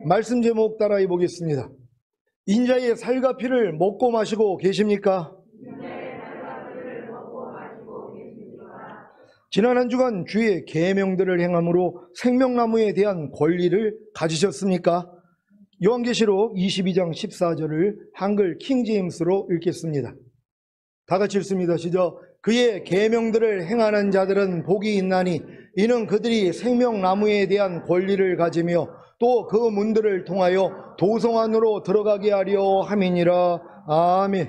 말씀 제목 따라해 보겠습니다. 인자의 살과 피를 먹고 마시고 계십니까? 지난 한 주간 주의 계명들을 행함으로 생명나무에 대한 권리를 가지셨습니까? 요한계시록 22장 14절을 한글 킹제임스로 읽겠습니다. 다 같이 읽습니다. 시작. 그의 계명들을 행하는 자들은 복이 있나니 이는 그들이 생명나무에 대한 권리를 가지며 또 그 문들을 통하여 도성 안으로 들어가게 하려 함이니라. 아멘.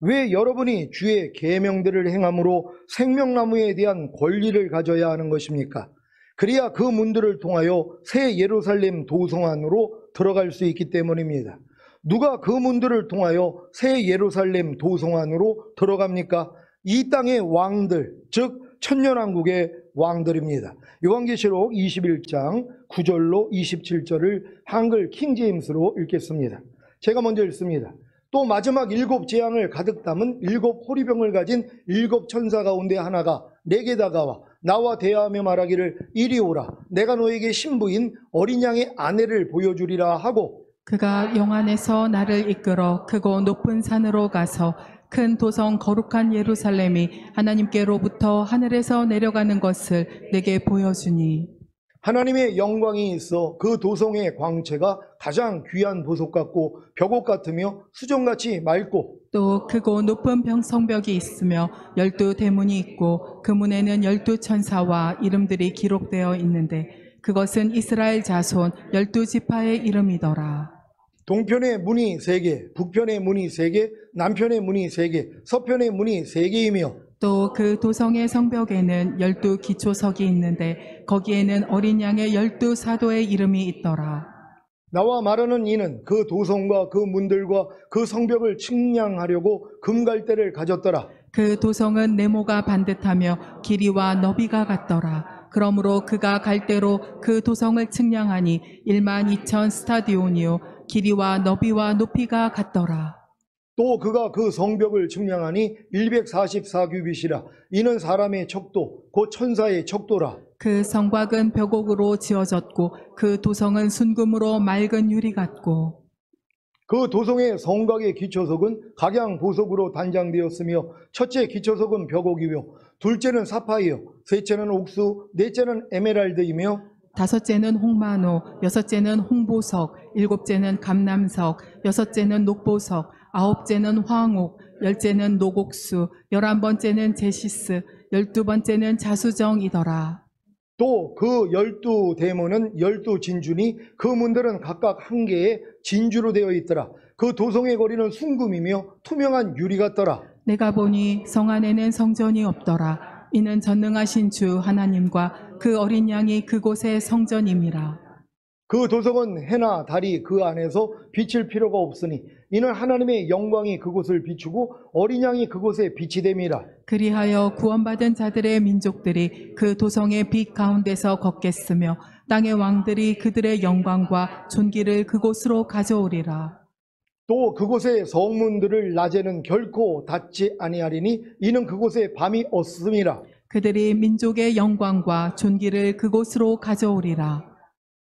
왜 여러분이 주의 계명들을 행함으로 생명나무에 대한 권리를 가져야 하는 것입니까? 그래야 그 문들을 통하여 새 예루살렘 도성 안으로 들어갈 수 있기 때문입니다. 누가 그 문들을 통하여 새 예루살렘 도성 안으로 들어갑니까? 이 땅의 왕들, 즉 천년왕국의 왕들입니다. 요한계시록 21장 9절로 27절을 한글 킹제임스로 읽겠습니다. 제가 먼저 읽습니다. 또 마지막 7 재앙을 가득 담은 7 호리병을 가진 7 천사 가운데 하나가 내게 다가와 나와 대화하며 말하기를 이리 오라 내가 너에게 신부인 어린 양의 아내를 보여주리라 하고 그가 영안에서 나를 이끌어 크고 높은 산으로 가서 큰 도성 거룩한 예루살렘이 하나님께로부터 하늘에서 내려가는 것을 내게 보여주니 하나님의 영광이 있어 그 도성의 광채가 가장 귀한 보석 같고 벽옥 같으며 수정같이 맑고 또 크고 높은 성벽이 있으며 12 대문이 있고 그 문에는 12 천사와 이름들이 기록되어 있는데 그것은 이스라엘 자손 12지파의 이름이더라. 동편의 문이 3개, 북편의 문이 3개, 남편의 문이 3개, 서편의 문이 3개이며 또 그 도성의 성벽에는 12 기초석이 있는데 거기에는 어린 양의 12 사도의 이름이 있더라. 나와 말하는 이는 그 도성과 그 문들과 그 성벽을 측량하려고 금갈대를 가졌더라. 그 도성은 네모가 반듯하며 길이와 너비가 같더라. 그러므로 그가 갈대로 그 도성을 측량하니 12,000 스타디온이요 길이와 너비와 높이가 같더라. 또 그가 그 성벽을 측량하니 144규빗이라. 이는 사람의 척도 곧 천사의 척도라. 그 성곽은 벽옥으로 지어졌고 그 도성은 순금으로 맑은 유리 같고 그 도성의 성곽의 기초석은 각양 보석으로 단장되었으며 첫째 기초석은 벽옥이며 둘째는 사파이어, 셋째는 옥수, 넷째는 에메랄드이며 다섯째는 홍마노, 여섯째는 홍보석, 일곱째는 감남석, 여섯째는 녹보석, 아홉째는 황옥, 열째는 녹옥수, 11번째는 제시스, 12번째는 자수정이더라. 또 그 12 대문은 12 진주니 그 문들은 각각 한 개의 진주로 되어 있더라. 그 도성의 거리는 순금이며 투명한 유리 같더라. 내가 보니 성 안에는 성전이 없더라. 이는 전능하신 주 하나님과 그 어린 양이 그곳의 성전임이라. 그 도성은 해나 달이 그 안에서 비칠 필요가 없으니 이는 하나님의 영광이 그곳을 비추고 어린 양이 그곳에 빛이 됨이라. 그리하여 구원받은 자들의 민족들이 그 도성의 빛 가운데서 걷겠으며 땅의 왕들이 그들의 영광과 존귀를 그곳으로 가져오리라. 또 그곳의 성문들을 낮에는 결코 닫지 아니하리니 이는 그곳에 밤이 없음이라. 그들이 민족의 영광과 존귀를 그곳으로 가져오리라.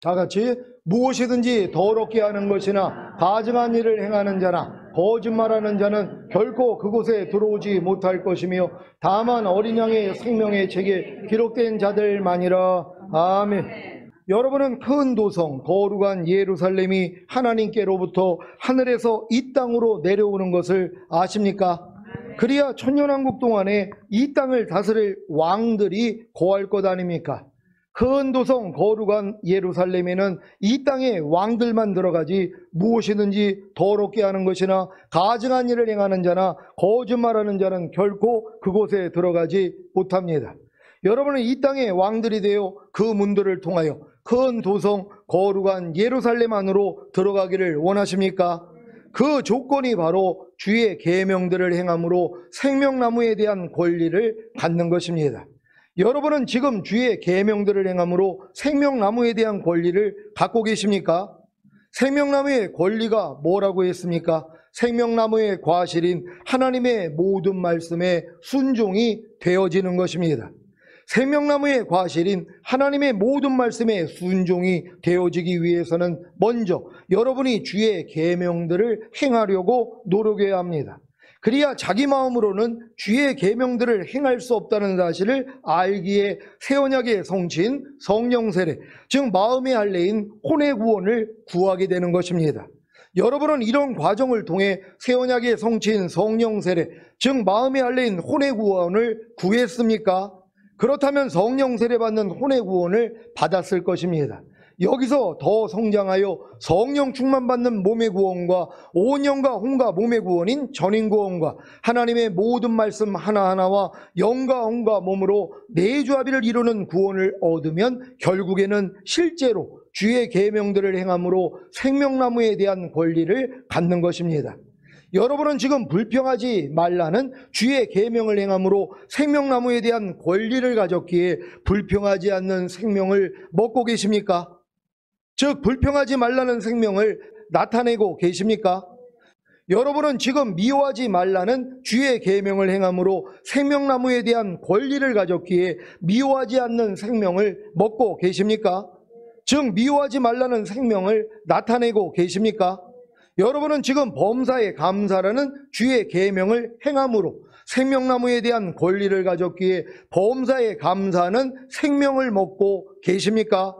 다 같이 무엇이든지 더럽게 하는 것이나 가증한 일을 행하는 자나 거짓말하는 자는 결코 그곳에 들어오지 못할 것이며 다만 어린 양의 생명의 책에 기록된 자들만이라. 아멘. 여러분은 큰 도성 거룩한 예루살렘이 하나님께로부터 하늘에서 이 땅으로 내려오는 것을 아십니까? 그래야 천년왕국 동안에 이 땅을 다스릴 왕들이 거할 것 아닙니까? 큰 도성 거룩한 예루살렘에는 이 땅의 왕들만 들어가지 무엇이든지 더럽게 하는 것이나 가증한 일을 행하는 자나 거짓말하는 자는 결코 그곳에 들어가지 못합니다. 여러분은 이 땅의 왕들이 되어 그 문들을 통하여 큰 도성 거룩한 예루살렘 안으로 들어가기를 원하십니까? 그 조건이 바로 주의 계명들을 행함으로 생명나무에 대한 권리를 갖는 것입니다. 여러분은 지금 주의 계명들을 행함으로 생명나무에 대한 권리를 갖고 계십니까? 생명나무의 권리가 뭐라고 했습니까? 생명나무의 과실인 하나님의 모든 말씀에 순종이 되어지는 것입니다. 생명나무의 과실인 하나님의 모든 말씀에 순종이 되어지기 위해서는 먼저 여러분이 주의 계명들을 행하려고 노력해야 합니다. 그래야 자기 마음으로는 주의 계명들을 행할 수 없다는 사실을 알기에 새 언약의 성취인 성령 세례, 즉 마음의 할례인 혼의 구원을 구하게 되는 것입니다. 여러분은 이런 과정을 통해 새 언약의 성취인 성령 세례, 즉 마음의 할례인 혼의 구원을 구했습니까? 그렇다면 성령 세례 받는 혼의 구원을 받았을 것입니다. 여기서 더 성장하여 성령 충만 받는 몸의 구원과 온 영과 혼과 몸의 구원인 전인 구원과 하나님의 모든 말씀 하나하나와 영과 혼과 몸으로 내주합의를 이루는 구원을 얻으면 결국에는 실제로 주의 계명들을 행함으로 생명나무에 대한 권리를 갖는 것입니다. 여러분은 지금 불평하지 말라는 주의 계명을 행함으로 생명나무에 대한 권리를 가졌기에 불평하지 않는 생명을 먹고 계십니까? 즉 불평하지 말라는 생명을 나타내고 계십니까? 여러분은 지금 미워하지 말라는 주의 계명을 행함으로 생명나무에 대한 권리를 가졌기에 미워하지 않는 생명을 먹고 계십니까? 즉 미워하지 말라는 생명을 나타내고 계십니까? 여러분은 지금 범사에 감사라는 주의 계명을 행함으로 생명나무에 대한 권리를 가졌기에 범사에 감사하는 생명을 먹고 계십니까?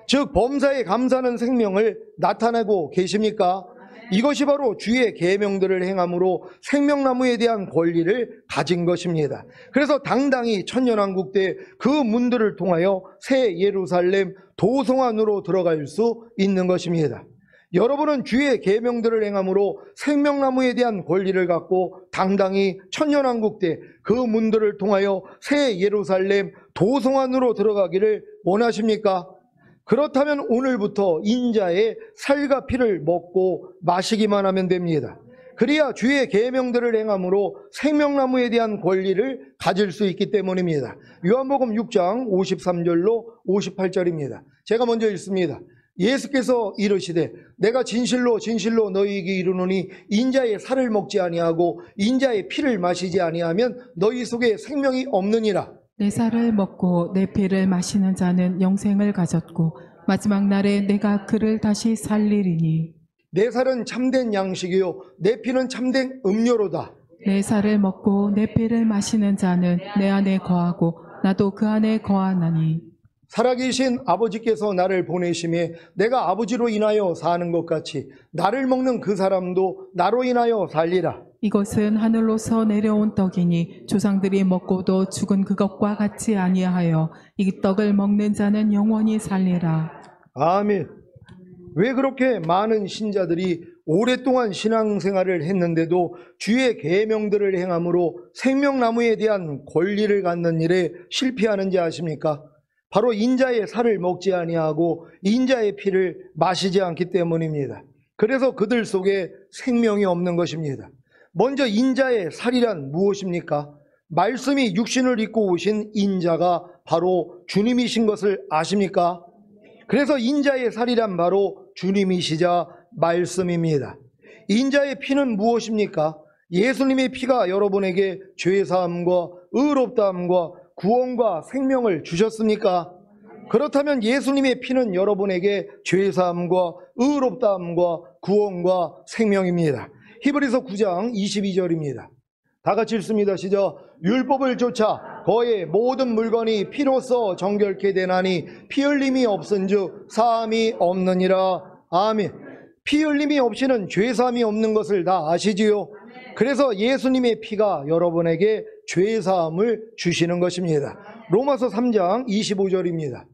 즉 범사에 감사하는 생명을 나타내고 계십니까? 이것이 바로 주의 계명들을 행함으로 생명나무에 대한 권리를 가진 것입니다. 그래서 당당히 천년왕국 때 그 문들을 통하여 새 예루살렘 도성 안으로 들어갈 수 있는 것입니다. 여러분은 주의 계명들을 행함으로 생명나무에 대한 권리를 갖고 당당히 천년왕국 때 그 문들을 통하여 새 예루살렘 도성 안으로 들어가기를 원하십니까? 그렇다면 오늘부터 인자의 살과 피를 먹고 마시기만 하면 됩니다. 그래야 주의 계명들을 행함으로 생명나무에 대한 권리를 가질 수 있기 때문입니다. 요한복음 6장 53절로 58절입니다. 제가 먼저 읽습니다. 예수께서 이르시되 내가 진실로 진실로 너희에게 이르노니 인자의 살을 먹지 아니하고 인자의 피를 마시지 아니하면 너희 속에 생명이 없느니라. 내 살을 먹고 내 피를 마시는 자는 영생을 가졌고 마지막 날에 내가 그를 다시 살리리니 내 살은 참된 양식이요 내 피는 참된 음료로다. 내 살을 먹고 내 피를 마시는 자는 내 안에 거하고 나도 그 안에 거하나니 살아계신 아버지께서 나를 보내심에 내가 아버지로 인하여 사는 것 같이 나를 먹는 그 사람도 나로 인하여 살리라. 이것은 하늘로서 내려온 떡이니 조상들이 먹고도 죽은 그것과 같이 아니하여 이 떡을 먹는 자는 영원히 살리라. 아멘. 왜 그렇게 많은 신자들이 오랫동안 신앙생활을 했는데도 주의 계명들을 행함으로 생명나무에 대한 권리를 갖는 일에 실패하는지 아십니까? 바로 인자의 살을 먹지 아니하고 인자의 피를 마시지 않기 때문입니다. 그래서 그들 속에 생명이 없는 것입니다. 먼저 인자의 살이란 무엇입니까? 말씀이 육신을 입고 오신 인자가 바로 주님이신 것을 아십니까? 그래서 인자의 살이란 바로 주님이시자 말씀입니다. 인자의 피는 무엇입니까? 예수님의 피가 여러분에게 죄사함과 의롭다함과 구원과 생명을 주셨습니까? 그렇다면 예수님의 피는 여러분에게 죄사함과 의롭다함과 구원과 생명입니다. 히브리서 9장 22절입니다. 다 같이 읽습니다. 시작. 율법을 쫓아 거의 모든 물건이 피로써 정결케 되나니 피 흘림이 없은즉 사함이 없느니라. 아멘. 피 흘림이 없이는 죄사함이 없는 것을 다 아시지요? 그래서 예수님의 피가 여러분에게 죄사함을 주시는 것입니다. 로마서 3장 25절입니다.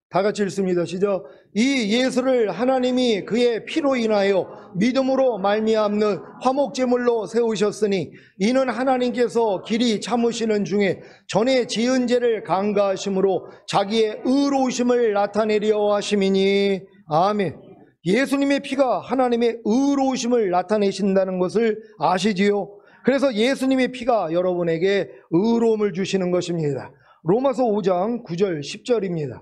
다 같이 읽습니다. 시작. 이 예수를 하나님이 그의 피로 인하여 믿음으로 말미암는 화목제물로 세우셨으니 이는 하나님께서 길이 참으시는 중에 전에 지은 죄를 간과하심으로 자기의 의로우심을 나타내려 하심이니. 아멘. 예수님의 피가 하나님의 의로우심을 나타내신다는 것을 아시지요? 그래서 예수님의 피가 여러분에게 의로움을 주시는 것입니다. 로마서 5장 9절 10절입니다.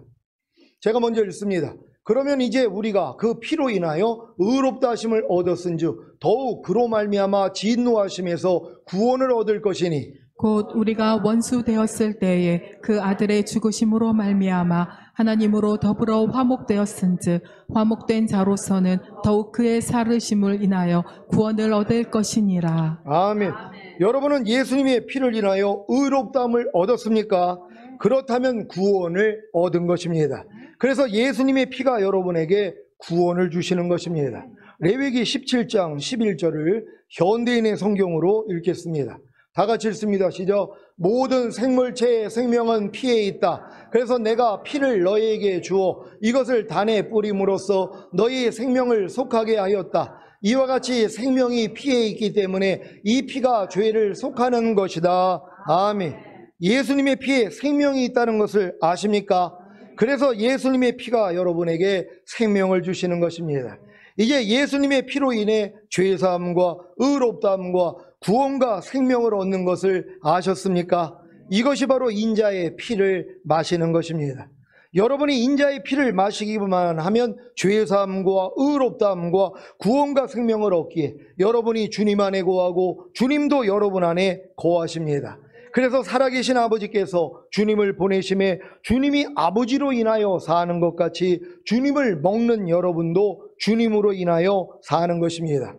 제가 먼저 읽습니다. 그러면 이제 우리가 그 피로 인하여 의롭다 하심을 얻었은즉 더욱 그로 말미암아 진노하심에서 구원을 얻을 것이니. 곧 우리가 원수 되었을 때에 그 아들의 죽으심으로 말미암아 하나님으로 더불어 화목되었은즉 화목된 자로서는 더욱 그의 살으심을 인하여 구원을 얻을 것이니라. 아멘. 여러분은 예수님의 피를 인하여 의롭다함을 얻었습니까? 그렇다면 구원을 얻은 것입니다. 그래서 예수님의 피가 여러분에게 구원을 주시는 것입니다. 레위기 17장 11절을 현대인의 성경으로 읽겠습니다. 다 같이 읽습니다. 시작. 모든 생물체의 생명은 피에 있다. 그래서 내가 피를 너희에게 주어 이것을 단에 뿌림으로써 너희의 생명을 속하게 하였다. 이와 같이 생명이 피에 있기 때문에 이 피가 죄를 속하는 것이다. 아멘. 예수님의 피에 생명이 있다는 것을 아십니까? 그래서 예수님의 피가 여러분에게 생명을 주시는 것입니다. 이제 예수님의 피로 인해 죄사함과 의롭다함과 구원과 생명을 얻는 것을 아셨습니까? 이것이 바로 인자의 피를 마시는 것입니다. 여러분이 인자의 피를 마시기만 하면 죄사함과 의롭다함과 구원과 생명을 얻기에 여러분이 주님 안에 거하고 주님도 여러분 안에 거하십니다. 그래서 살아계신 아버지께서 주님을 보내심에 주님이 아버지로 인하여 사는 것 같이 주님을 먹는 여러분도 주님으로 인하여 사는 것입니다.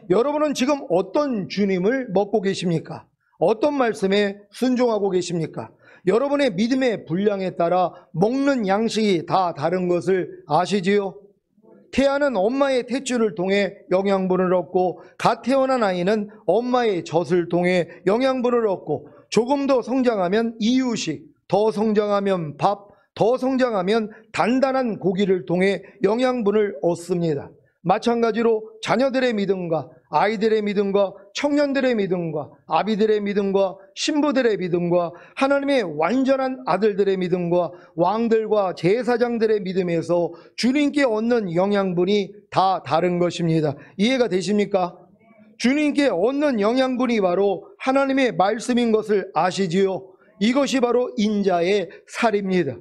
여러분은 지금 어떤 주님을 먹고 계십니까? 어떤 말씀에 순종하고 계십니까? 여러분의 믿음의 분량에 따라 먹는 양식이 다 다른 것을 아시지요? 태아는 엄마의 탯줄을 통해 영양분을 얻고 갓 태어난 아이는 엄마의 젖을 통해 영양분을 얻고 조금 더 성장하면 이유식, 더 성장하면 밥, 더 성장하면 단단한 고기를 통해 영양분을 얻습니다. 마찬가지로 자녀들의 믿음과 아이들의 믿음과 청년들의 믿음과 아비들의 믿음과 신부들의 믿음과 하나님의 완전한 아들들의 믿음과 왕들과 제사장들의 믿음에서 주님께 얻는 영양분이 다 다른 것입니다. 이해가 되십니까? 주님께 얻는 영양분이 바로 하나님의 말씀인 것을 아시지요? 이것이 바로 인자의 살입니다.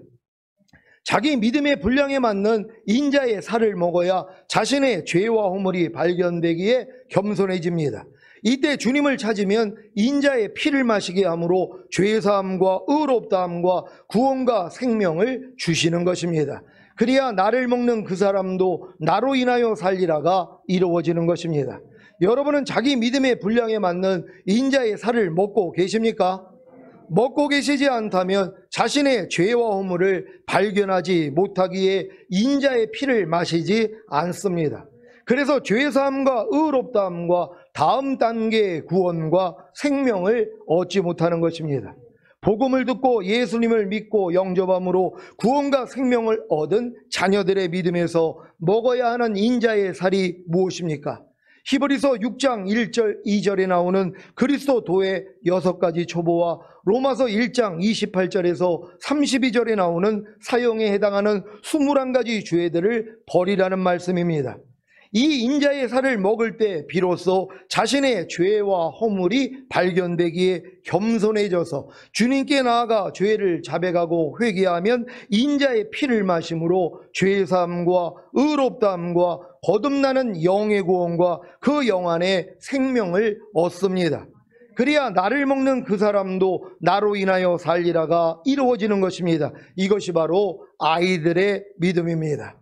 자기 믿음의 분량에 맞는 인자의 살을 먹어야 자신의 죄와 허물이 발견되기에 겸손해집니다. 이때 주님을 찾으면 인자의 피를 마시게 함으로 죄사함과 의롭다함과 구원과 생명을 주시는 것입니다. 그래야 나를 먹는 그 사람도 나로 인하여 살리라가 이루어지는 것입니다. 여러분은 자기 믿음의 분량에 맞는 인자의 살을 먹고 계십니까? 먹고 계시지 않다면 자신의 죄와 허물을 발견하지 못하기에 인자의 피를 마시지 않습니다. 그래서 죄사함과 의롭다함과 다음 단계의 구원과 생명을 얻지 못하는 것입니다. 복음을 듣고 예수님을 믿고 영접함으로 구원과 생명을 얻은 자녀들의 믿음에서 먹어야 하는 인자의 살이 무엇입니까? 히브리서 6장 1절 2절에 나오는 그리스도도의 6가지 초보와 로마서 1장 28절에서 32절에 나오는 사형에 해당하는 21가지 죄들을 버리라는 말씀입니다. 이 인자의 살을 먹을 때 비로소 자신의 죄와 허물이 발견되기에 겸손해져서 주님께 나아가 죄를 자백하고 회개하면 인자의 피를 마심으로 죄사함과 의롭다함과 거듭나는 영의 구원과 그 영 안에 생명을 얻습니다. 그래야 나를 먹는 그 사람도 나로 인하여 살리라가 이루어지는 것입니다. 이것이 바로 아이들의 믿음입니다.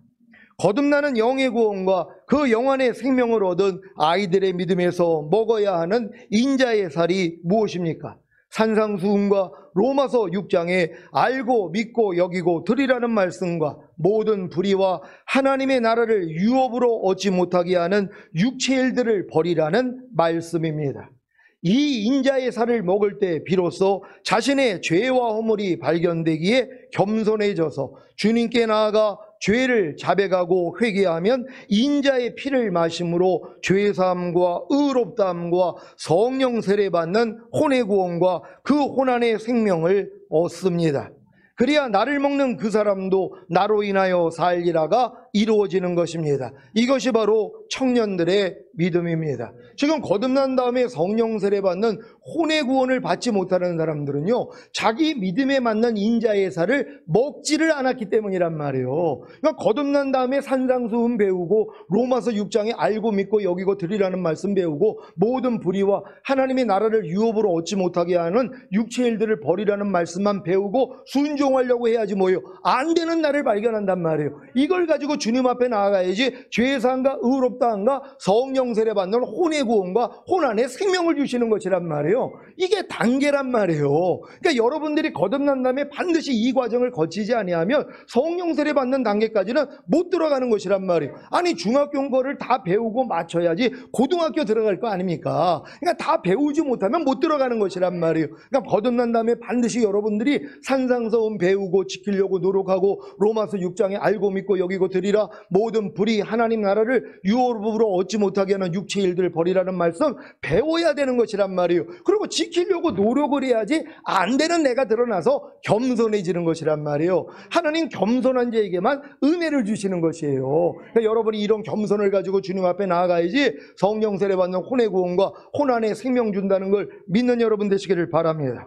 거듭나는 영의 구원과 그 영 안에 생명을 얻은 아이들의 믿음에서 먹어야 하는 인자의 살이 무엇입니까? 산상수훈과 로마서 6장에 알고 믿고 여기고 드리라는 말씀과 모든 불의와 하나님의 나라를 유업으로 얻지 못하게 하는 육체의 일들을 버리라는 말씀입니다. 이 인자의 살을 먹을 때 비로소 자신의 죄와 허물이 발견되기에 겸손해져서 주님께 나아가 죄를 자백하고 회개하면 인자의 피를 마심으로 죄사함과 의롭다함과 성령 세례 받는 혼의 구원과 그 혼안의 생명을 얻습니다. 그래야 나를 먹는 그 사람도 나로 인하여 살리라가 이루어지는 것입니다. 이것이 바로 청년들의 믿음입니다. 지금 거듭난 다음에 성령 세례 받는 혼의 구원을 받지 못하는 사람들은요, 자기 믿음에 맞는 인자의 살을 먹지를 않았기 때문이란 말이에요. 그러니까 거듭난 다음에 산상수훈 배우고 로마서 6장에 알고 믿고 여기고 드리라는 말씀 배우고 모든 불의와 하나님의 나라를 유업으로 얻지 못하게 하는 육체의 일들을 버리라는 말씀만 배우고 순종하려고 해야지 뭐예요. 안 되는 나를 발견한단 말이에요. 이걸 가지고 주님 앞에 나아가야지 죄사함과 의롭다함과 성령 세례 받는 혼의 구원과 혼 안에 생명을 주시는 것이란 말이에요. 이게 단계란 말이에요. 그러니까 여러분들이 거듭난 다음에 반드시 이 과정을 거치지 아니하면 성령 세례 받는 단계까지는 못 들어가는 것이란 말이에요. 아니 중학교 거를 다 배우고 맞춰야지 고등학교 들어갈 거 아닙니까? 그러니까 다 배우지 못하면 못 들어가는 것이란 말이에요. 그러니까 거듭난 다음에 반드시 여러분들이 산상서음 배우고 지키려고 노력하고 로마서 6장에 알고 믿고 여기고 드리라 모든 불의 하나님 나라를 유업으로 얻지 못하게 하는 육체의 일들을 버리라는 말씀 배워야 되는 것이란 말이에요. 그리고 지키려고 노력을 해야지 안 되는 내가 드러나서 겸손해지는 것이란 말이에요. 하나님 겸손한 자에게만 은혜를 주시는 것이에요. 그러니까 여러분이 이런 겸손을 가지고 주님 앞에 나아가야지 성령 세례 받는 혼의 구원과 혼 안에 생명 준다는 걸 믿는 여러분 되시기를 바랍니다.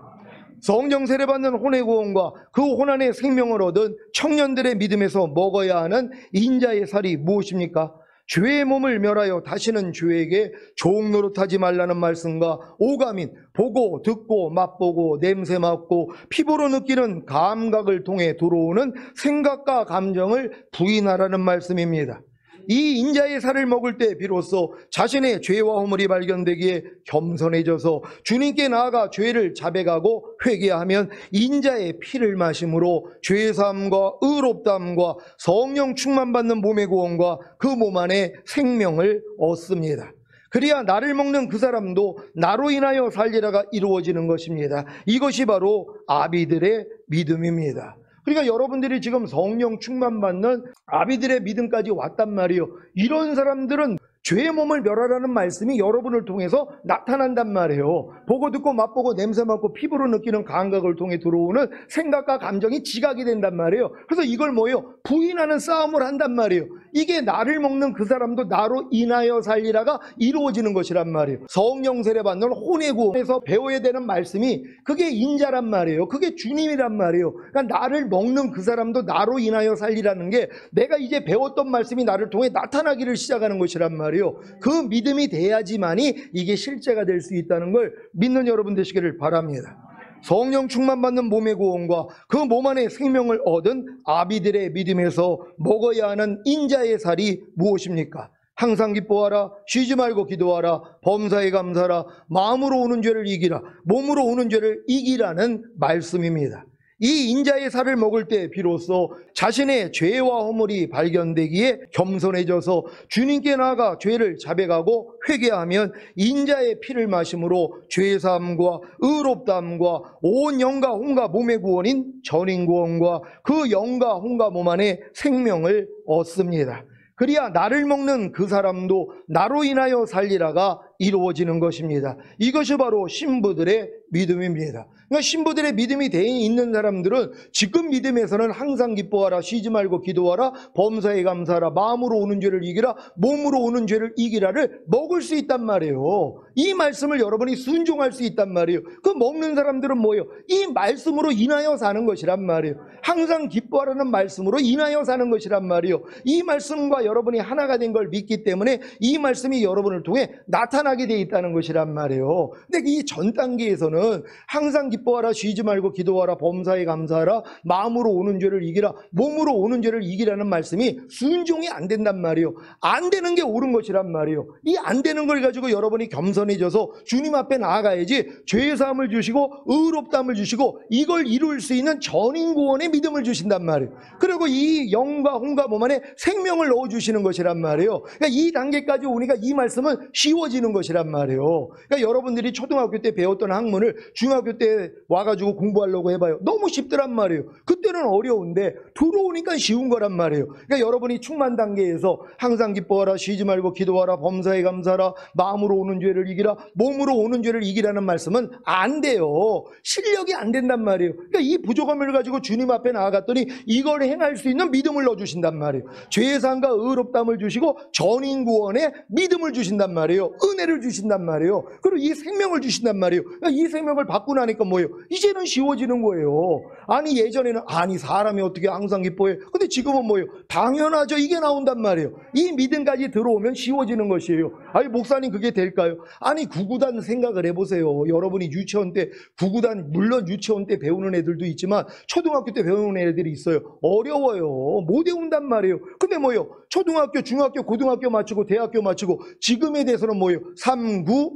성령 세례 받는 혼의 구원과 그 혼 안에 생명을 얻은 청년들의 믿음에서 먹어야 하는 인자의 살이 무엇입니까? 죄의 몸을 멸하여 다시는 죄에게 종노릇하지 말라는 말씀과 오감인 보고 듣고 맛보고 냄새 맡고 피부로 느끼는 감각을 통해 들어오는 생각과 감정을 부인하라는 말씀입니다. 이 인자의 살을 먹을 때 비로소 자신의 죄와 허물이 발견되기에 겸손해져서 주님께 나아가 죄를 자백하고 회개하면 인자의 피를 마심으로 죄사함과 의롭다함과 성령 충만받는 몸의 구원과 그 몸 안에 생명을 얻습니다. 그래야 나를 먹는 그 사람도 나로 인하여 살리라가 이루어지는 것입니다. 이것이 바로 아비들의 믿음입니다. 그러니까 여러분들이 지금 성령 충만받는 아비들의 믿음까지 왔단 말이에요. 이런 사람들은 죄의 몸을 멸하라는 말씀이 여러분을 통해서 나타난단 말이에요. 보고 듣고 맛보고 냄새 맡고 피부로 느끼는 감각을 통해 들어오는 생각과 감정이 지각이 된단 말이에요. 그래서 이걸 뭐예요? 부인하는 싸움을 한단 말이에요. 이게 나를 먹는 그 사람도 나로 인하여 살리라가 이루어지는 것이란 말이에요. 성령 세례 받는 혼의 구원에서 배워야 되는 말씀이 그게 인자란 말이에요. 그게 주님이란 말이에요. 그러니까 나를 먹는 그 사람도 나로 인하여 살리라는 게 내가 이제 배웠던 말씀이 나를 통해 나타나기를 시작하는 것이란 말이에요. 그 믿음이 돼야지만이 이게 실제가 될 수 있다는 걸 믿는 여러분 되시기를 바랍니다. 성령 충만받는 몸의 구원과 그 몸 안에 생명을 얻은 아비들의 믿음에서 먹어야 하는 인자의 살이 무엇입니까? 항상 기뻐하라, 쉬지 말고 기도하라, 범사에 감사하라, 마음으로 오는 죄를 이기라, 몸으로 오는 죄를 이기라는 말씀입니다. 이 인자의 살을 먹을 때 비로소 자신의 죄와 허물이 발견되기에 겸손해져서 주님께 나아가 죄를 자백하고 회개하면 인자의 피를 마심으로 죄사함과 의롭다함과 온 영과 혼과 몸의 구원인 전인구원과 그 영과 혼과 몸 안에 생명을 얻습니다. 그래야 나를 먹는 그 사람도 나로 인하여 살리라가 이루어지는 것입니다. 이것이 바로 신부들의 믿음입니다. 그러니까 신부들의 믿음이 돼 있는 사람들은 지금 믿음에서는 항상 기뻐하라, 쉬지 말고 기도하라, 범사에 감사하라, 마음으로 오는 죄를 이기라, 몸으로 오는 죄를 이기라를 먹을 수 있단 말이에요. 이 말씀을 여러분이 순종할 수 있단 말이에요. 그 먹는 사람들은 뭐예요? 이 말씀으로 인하여 사는 것이란 말이에요. 항상 기뻐하라는 말씀으로 인하여 사는 것이란 말이에요. 이 말씀과 여러분이 하나가 된 걸 믿기 때문에 이 말씀이 여러분을 통해 나타나게 돼 있다는 것이란 말이에요. 근데 이 전 단계에서는 항상 기뻐하라, 쉬지 말고 기도하라, 범사에 감사하라, 마음으로 오는 죄를 이기라, 몸으로 오는 죄를 이기라는 말씀이 순종이 안 된단 말이에요. 안 되는 게 옳은 것이란 말이에요. 이 안 되는 걸 가지고 여러분이 겸손해져서 주님 앞에 나아가야지 죄의 사함을 주시고 의롭다함을 주시고 이걸 이룰 수 있는 전인구원의 믿음을 주신단 말이에요. 그리고 이 영과 혼과 몸 안에 생명을 넣어주시는 것이란 말이에요. 그러니까 이 단계까지 오니까 이 말씀은 쉬워지는 것이란 말이에요. 그러니까 여러분들이 초등학교 때 배웠던 학문을 중학교 때 와가지고 공부하려고 해봐요. 너무 쉽더란 말이에요. 그때는 어려운데 들어오니까 쉬운 거란 말이에요. 그러니까 여러분이 충만 단계에서 항상 기뻐하라, 쉬지 말고 기도하라, 범사에 감사하라, 마음으로 오는 죄를 이기라, 몸으로 오는 죄를 이기라는 말씀은 안 돼요. 실력이 안 된단 말이에요. 그러니까 이 부족함을 가지고 주님 앞에 나아갔더니 이걸 행할 수 있는 믿음을 넣어주신단 말이에요. 죄사함과 의롭다함을 주시고 전인구원에 믿음을 주신단 말이에요. 은혜를 주신단 말이에요. 그리고 이 생명을 주신단 말이에요. 그러니까 이 생명을 받고 나니까 뭐예요? 이제는 쉬워지는 거예요. 아니 예전에는 아니 사람이 어떻게 항상 기뻐해. 근데 지금은 뭐예요? 당연하죠. 이게 나온단 말이에요. 이 믿음까지 들어오면 쉬워지는 것이에요. 아니 목사님 그게 될까요? 아니 구구단 생각을 해보세요. 여러분이 유치원 때 구구단, 물론 유치원 때 배우는 애들도 있지만 초등학교 때 배우는 애들이 있어요. 어려워요. 못 외운단 말이에요. 근데 뭐예요? 초등학교, 중학교, 고등학교 마치고 대학교 마치고 지금에 대해서는 뭐예요? 3구?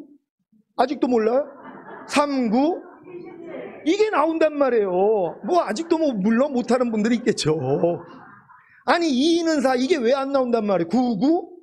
아직도 몰라요? 3구? 이게 나온단 말이에요. 뭐 아직도 뭐 물론 못하는 분들이 있겠죠. 아니 2는 4 이게 왜 안 나온단 말이에요? 99?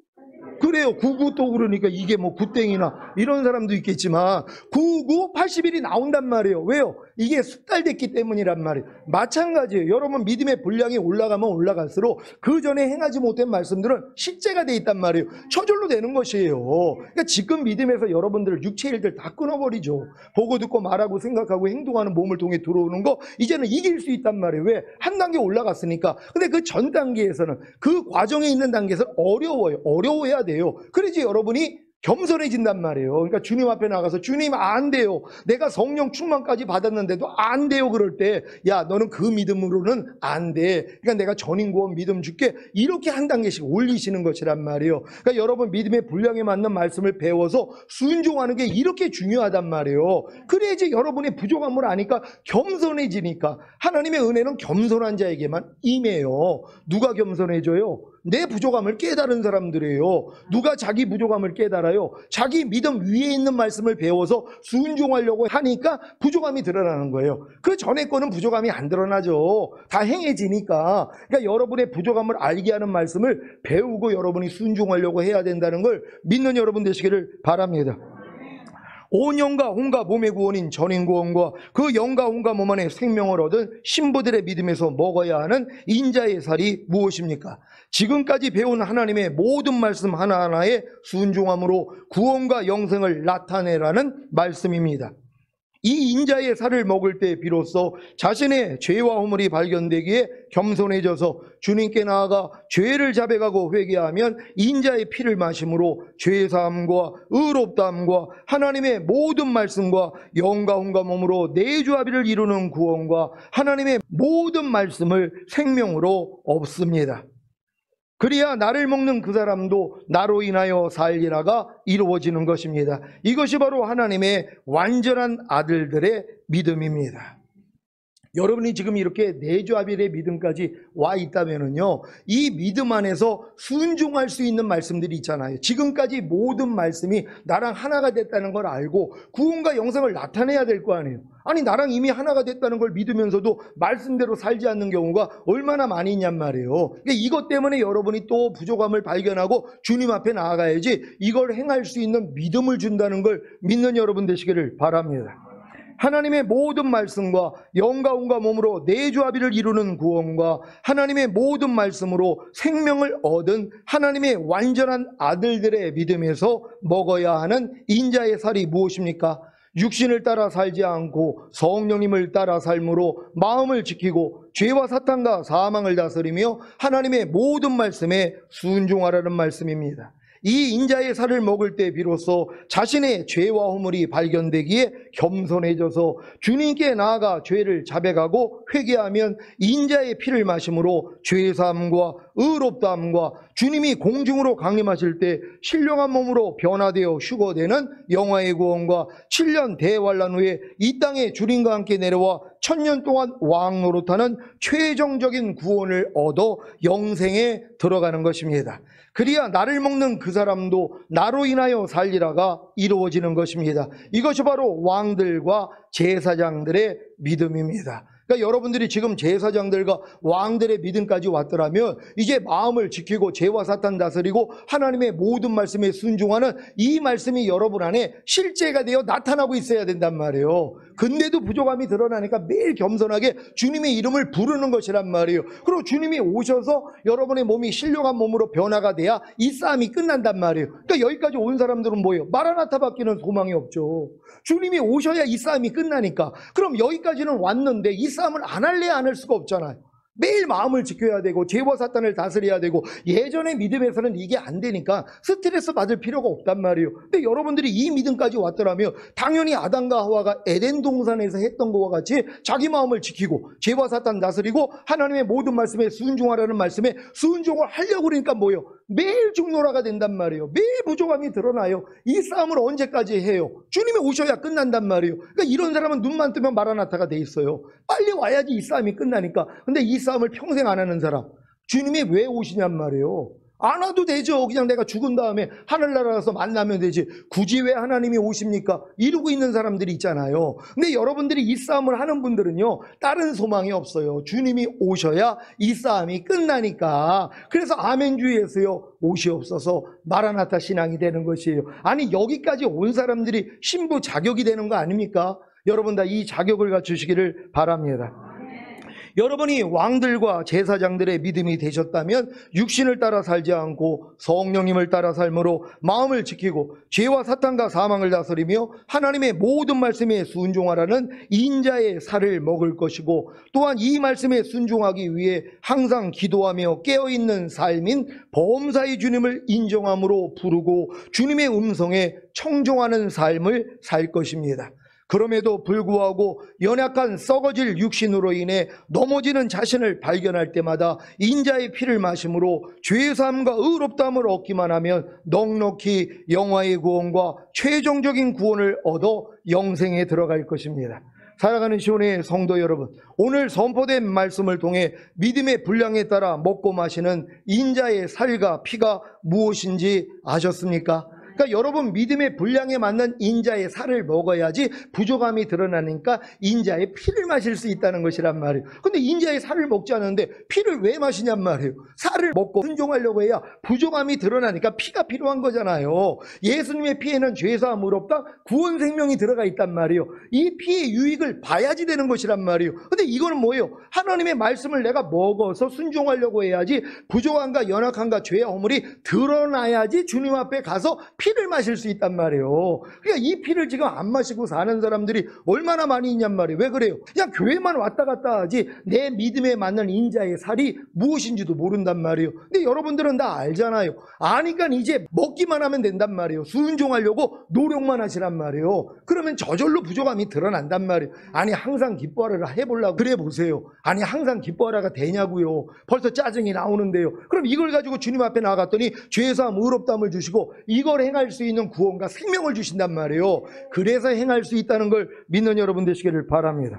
그래요. 99 또 그러니까 이게 뭐 구땡이나 이런 사람도 있겠지만 99, 81이 나온단 말이에요. 왜요? 이게 숙달됐기 때문이란 말이에요. 마찬가지예요. 여러분 믿음의 분량이 올라가면 올라갈수록 그 전에 행하지 못한 말씀들은 실제가 돼 있단 말이에요. 저절로 되는 것이에요. 그러니까 지금 믿음에서 여러분들 육체 일들 다 끊어버리죠. 보고 듣고 말하고 생각하고 행동하는 몸을 통해 들어오는 거 이제는 이길 수 있단 말이에요. 왜? 한 단계 올라갔으니까. 근데 그 전 단계에서는 그 과정에 있는 단계에서는 어려워요. 어려워야 돼요. 그래야지 여러분이 겸손해진단 말이에요. 그러니까 주님 앞에 나가서 주님 안 돼요. 내가 성령 충만까지 받았는데도 안 돼요. 그럴 때 야 너는 그 믿음으로는 안 돼. 그러니까 내가 전인구원 믿음 줄게. 이렇게 한 단계씩 올리시는 것이란 말이에요. 그러니까 여러분 믿음의 분량에 맞는 말씀을 배워서 순종하는 게 이렇게 중요하단 말이에요. 그래야지 여러분의 부족함을 아니까 겸손해지니까. 하나님의 은혜는 겸손한 자에게만 임해요. 누가 겸손해져요? 내 부족함을 깨달은 사람들이에요. 누가 자기 부족함을 깨달아요? 자기 믿음 위에 있는 말씀을 배워서 순종하려고 하니까 부족함이 드러나는 거예요. 그 전에 거는 부족함이 안 드러나죠. 다 행해지니까. 그러니까 여러분의 부족함을 알게 하는 말씀을 배우고 여러분이 순종하려고 해야 된다는 걸 믿는 여러분 되시기를 바랍니다. 온 영과 온과 몸의 구원인 전인구원과 그 영과 온과 몸 안에 생명을 얻은 신부들의 믿음에서 먹어야 하는 인자의 살이 무엇입니까? 지금까지 배운 하나님의 모든 말씀 하나하나에 순종함으로 구원과 영생을 나타내라는 말씀입니다. 이 인자의 살을 먹을 때 비로소 자신의 죄와 허물이 발견되기에 겸손해져서 주님께 나아가 죄를 자백하고 회개하면 인자의 피를 마심으로 죄사함과 의롭다함과 하나님의 모든 말씀과 영과 온과 몸으로 내주합의를 이루는 구원과 하나님의 모든 말씀을 생명으로 얻습니다. 그래야 나를 먹는 그 사람도 나로 인하여 살리라가 이루어지는 것입니다. 이것이 바로 하나님의 완전한 아들들의 믿음입니다. 여러분이 지금 이렇게 내주합일의 믿음까지 와 있다면요, 이 믿음 안에서 순종할 수 있는 말씀들이 있잖아요. 지금까지 모든 말씀이 나랑 하나가 됐다는 걸 알고 구원과 영생을 나타내야 될 거 아니에요. 아니 나랑 이미 하나가 됐다는 걸 믿으면서도 말씀대로 살지 않는 경우가 얼마나 많이 있냔 말이에요. 그러니까 이것 때문에 여러분이 또 부족함을 발견하고 주님 앞에 나아가야지 이걸 행할 수 있는 믿음을 준다는 걸 믿는 여러분 되시기를 바랍니다. 하나님의 모든 말씀과 영과 온과 몸으로 내주합의를 이루는 구원과 하나님의 모든 말씀으로 생명을 얻은 하나님의 완전한 아들들의 믿음에서 먹어야 하는 인자의 살이 무엇입니까? 육신을 따라 살지 않고 성령님을 따라 삶으로 마음을 지키고 죄와 사탄과 사망을 다스리며 하나님의 모든 말씀에 순종하라는 말씀입니다. 이 인자의 살을 먹을 때 비로소 자신의 죄와 허물이 발견되기에 겸손해져서 주님께 나아가 죄를 자백하고 회개하면 인자의 피를 마심으로 죄사함과 의롭다함과 주님이 공중으로 강림하실 때 신령한 몸으로 변화되어 휴거되는 영화의 구원과 7년 대환란 후에 이 땅에 주님과 함께 내려와 1000년 동안 왕 노릇하는 최종적인 구원을 얻어 영생에 들어가는 것입니다. 그리야 나를 먹는 그 사람도 나로 인하여 살리라가 이루어지는 것입니다. 이것이 바로 왕들과 제사장들의 믿음입니다. 그러니까 여러분들이 지금 제사장들과 왕들의 믿음까지 왔더라면 이제 마음을 지키고 죄와 사탄 다스리고 하나님의 모든 말씀에 순종하는 이 말씀이 여러분 안에 실제가 되어 나타나고 있어야 된단 말이에요. 근데도 부족함이 드러나니까 매일 겸손하게 주님의 이름을 부르는 것이란 말이에요. 그리고 주님이 오셔서 여러분의 몸이 신령한 몸으로 변화가 돼야 이 싸움이 끝난단 말이에요. 그러니까 여기까지 온 사람들은 뭐예요? 마라나타 밖에는 소망이 없죠. 주님이 오셔야 이 싸움이 끝나니까. 그럼 여기까지는 왔는데 이 싸움을 안 할래 안 할 수가 없잖아요. 매일 마음을 지켜야 되고 죄와 사탄을 다스려야 되고 예전의 믿음에서는 이게 안 되니까 스트레스 받을 필요가 없단 말이에요. 근데 여러분들이 이 믿음까지 왔더라면 당연히 아담과 하와가 에덴 동산에서 했던 것과 같이 자기 마음을 지키고 죄와 사탄 다스리고 하나님의 모든 말씀에 순종하라는 말씀에 순종을 하려고 그러니까 뭐예요? 매일 죽노라가 된단 말이에요. 매일 부족함이 드러나요. 이 싸움을 언제까지 해요? 주님이 오셔야 끝난단 말이에요. 그러니까 이런 사람은 눈만 뜨면 마라나타가 돼 있어요. 빨리 와야지 이 싸움이 끝나니까. 근데 이 싸움을 평생 안 하는 사람, 주님이 왜 오시냔 말이에요. 안 와도 되죠. 그냥 내가 죽은 다음에 하늘나라 가서 만나면 되지. 굳이 왜 하나님이 오십니까? 이러고 있는 사람들이 있잖아요. 근데 여러분들이 이 싸움을 하는 분들은요, 다른 소망이 없어요. 주님이 오셔야 이 싸움이 끝나니까. 그래서 아멘주의에서요, 옷이 없어서 마라나타 신앙이 되는 것이에요. 아니, 여기까지 온 사람들이 신부 자격이 되는 거 아닙니까? 여러분 다 이 자격을 갖추시기를 바랍니다. 여러분이 왕들과 제사장들의 믿음이 되셨다면 육신을 따라 살지 않고 성령님을 따라 삶으로 마음을 지키고 죄와 사탄과 사망을 다스리며 하나님의 모든 말씀에 순종하라는 인자의 살을 먹을 것이고, 또한 이 말씀에 순종하기 위해 항상 기도하며 깨어있는 삶인 범사의 주님을 인정함으로 부르고 주님의 음성에 청종하는 삶을 살 것입니다. 그럼에도 불구하고 연약한 썩어질 육신으로 인해 넘어지는 자신을 발견할 때마다 인자의 피를 마심으로 죄사함과 의롭다함을 얻기만 하면 넉넉히 영화의 구원과 최종적인 구원을 얻어 영생에 들어갈 것입니다. 살아가는 시온의 성도 여러분, 오늘 선포된 말씀을 통해 믿음의 분량에 따라 먹고 마시는 인자의 살과 피가 무엇인지 아셨습니까? 그러니까 여러분 믿음의 분량에 맞는 인자의 살을 먹어야지 부족함이 드러나니까 인자의 피를 마실 수 있다는 것이란 말이에요. 근데 인자의 살을 먹지 않는데 피를 왜 마시냔 말이에요. 살을 먹고 순종하려고 해야 부족함이 드러나니까 피가 필요한 거잖아요. 예수님의 피에는 죄사함, 의롭다, 구원, 생명이 들어가 있단 말이에요. 이 피의 유익을 봐야지 되는 것이란 말이에요. 근데 이거는 뭐예요? 하나님의 말씀을 내가 먹어서 순종하려고 해야지 부족함과 연약함과 죄의 허물이 드러나야지 주님 앞에 가서 피를 마실 수 있단 말이에요. 그러니까 이 피를 지금 안 마시고 사는 사람들이 얼마나 많이 있냔 말이에요. 왜 그래요? 그냥 교회만 왔다 갔다 하지 내 믿음에 맞는 인자의 살이 무엇인지도 모른단 말이에요. 근데 여러분들은 다 알잖아요. 아니까 이제 먹기만 하면 된단 말이에요. 순종하려고 노력만 하시란 말이에요. 그러면 저절로 부족함이 드러난단 말이에요. 아니 항상 기뻐하라 해보려고 그래 보세요. 아니 항상 기뻐하라가 되냐고요. 벌써 짜증이 나오는데요. 그럼 이걸 가지고 주님 앞에 나갔더니 죄사함, 의롭다함을 주시고 이걸 행할 수 있는 구원과 생명을 주신단 말이에요. 그래서 행할 수 있다는 걸 믿는 여러분 되시기를 바랍니다.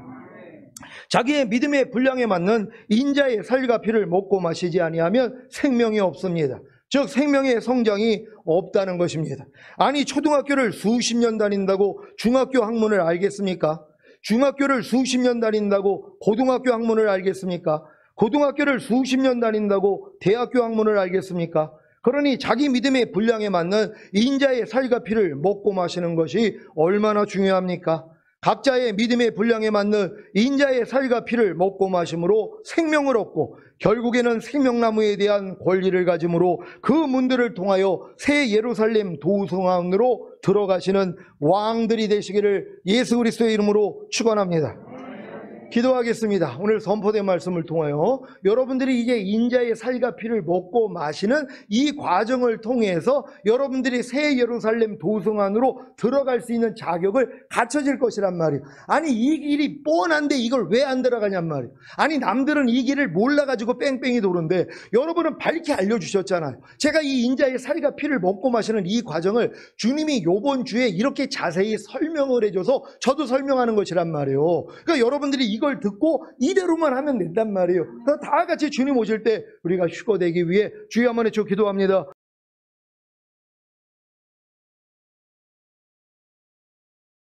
자기의 믿음의 분량에 맞는 인자의 살과 피를 먹고 마시지 아니하면 생명이 없습니다. 즉 생명의 성장이 없다는 것입니다. 아니 초등학교를 수십 년 다닌다고 중학교 학문을 알겠습니까? 중학교를 수십 년 다닌다고 고등학교 학문을 알겠습니까? 고등학교를 수십 년 다닌다고 대학교 학문을 알겠습니까? 그러니 자기 믿음의 분량에 맞는 인자의 살과 피를 먹고 마시는 것이 얼마나 중요합니까? 각자의 믿음의 분량에 맞는 인자의 살과 피를 먹고 마심으로 생명을 얻고 결국에는 생명나무에 대한 권리를 가짐으로 그 문들을 통하여 새 예루살렘 도성 안으로 들어가시는 왕들이 되시기를 예수 그리스도의 이름으로 축원합니다. 기도하겠습니다. 오늘 선포된 말씀을 통하여 여러분들이 이제 인자의 살과 피를 먹고 마시는 이 과정을 통해서 여러분들이 새 예루살렘 도성 안으로 들어갈 수 있는 자격을 갖춰질 것이란 말이에요. 아니 이 길이 뻔한데 이걸 왜 안 들어가냔 말이에요. 아니 남들은 이 길을 몰라가지고 뺑뺑이 도는데 여러분은 밝게 알려주셨잖아요. 제가 이 인자의 살과 피를 먹고 마시는 이 과정을 주님이 요번 주에 이렇게 자세히 설명을 해줘서 저도 설명하는 것이란 말이에요. 그러니까 여러분들이 이걸 듣고 이대로만 하면 된단 말이에요. 다 같이 주님 오실 때 우리가 휴거되기 위해 주여 한번 해줘 기도합니다.